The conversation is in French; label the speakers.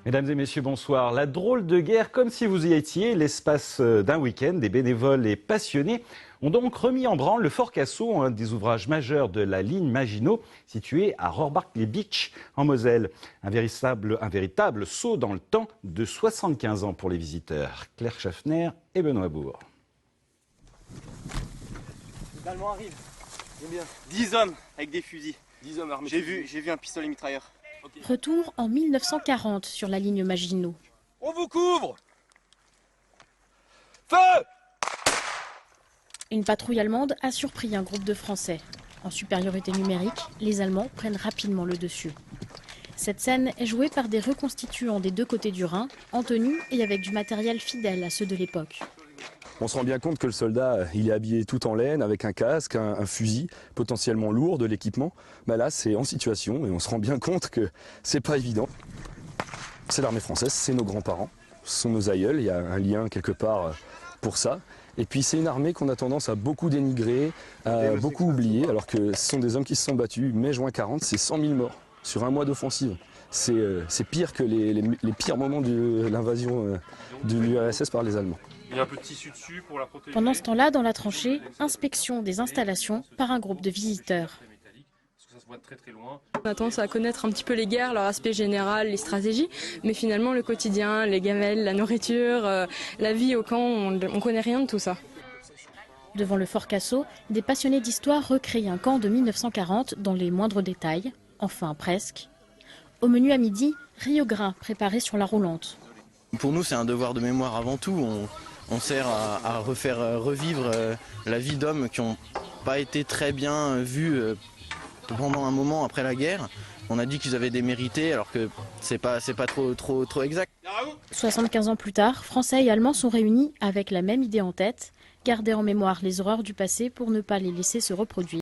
Speaker 1: Mesdames et messieurs, bonsoir. La drôle de guerre, comme si vous y étiez, l'espace d'un week-end, des bénévoles et passionnés ont donc remis en branle le Fort Cassot, un des ouvrages majeurs de la ligne Maginot, situé à Rohrbach-les-Bitches, en Moselle. Un véritable saut dans le temps de 75 ans pour les visiteurs. Claire Schaffner et Benoît Bourg.
Speaker 2: Les Allemands arrivent.
Speaker 3: 10 hommes avec des fusils.
Speaker 2: 10 hommes armés.
Speaker 3: J'ai vu un pistolet mitrailleur.
Speaker 4: Retour en 1940 sur la ligne Maginot.
Speaker 2: On vous couvre! Feu!
Speaker 4: Une patrouille allemande a surpris un groupe de Français. En supériorité numérique, les Allemands prennent rapidement le dessus. Cette scène est jouée par des reconstituants des deux côtés du Rhin, en tenue et avec du matériel fidèle à ceux de l'époque.
Speaker 5: On se rend bien compte que le soldat, il est habillé tout en laine, avec un casque, un fusil, potentiellement lourd, de l'équipement. Mais là, c'est en situation et on se rend bien compte que c'est pas évident. C'est l'armée française, c'est nos grands-parents, ce sont nos aïeuls, il y a un lien quelque part pour ça. Et puis c'est une armée qu'on a tendance à beaucoup dénigrer, à beaucoup oublier, alors que ce sont des hommes qui se sont battus. Mai-juin 40, c'est 100 000 morts sur un mois d'offensive. C'est pire que les pires moments de l'invasion de l'URSS par les Allemands.
Speaker 6: Il y a un peu de tissu dessus pour la protéger.
Speaker 4: Pendant ce temps-là, dans la tranchée, inspection des installations par un groupe de visiteurs.
Speaker 7: On a tendance à connaître un petit peu les guerres, leur aspect général, les stratégies, mais finalement le quotidien, les gamelles, la nourriture, la vie au camp, on ne connaît rien de tout ça.
Speaker 4: Devant le Fort Cassot, des passionnés d'histoire recréent un camp de 1940 dans les moindres détails, enfin presque. Au menu à midi, riz au grain préparé sur la roulante.
Speaker 8: Pour nous, c'est un devoir de mémoire avant tout. On sert à revivre la vie d'hommes qui n'ont pas été très bien vus pendant un moment après la guerre. On a dit qu'ils avaient démérité alors que c'est pas trop exact.
Speaker 4: 75 ans plus tard, Français et Allemands sont réunis avec la même idée en tête, garder en mémoire les horreurs du passé pour ne pas les laisser se reproduire.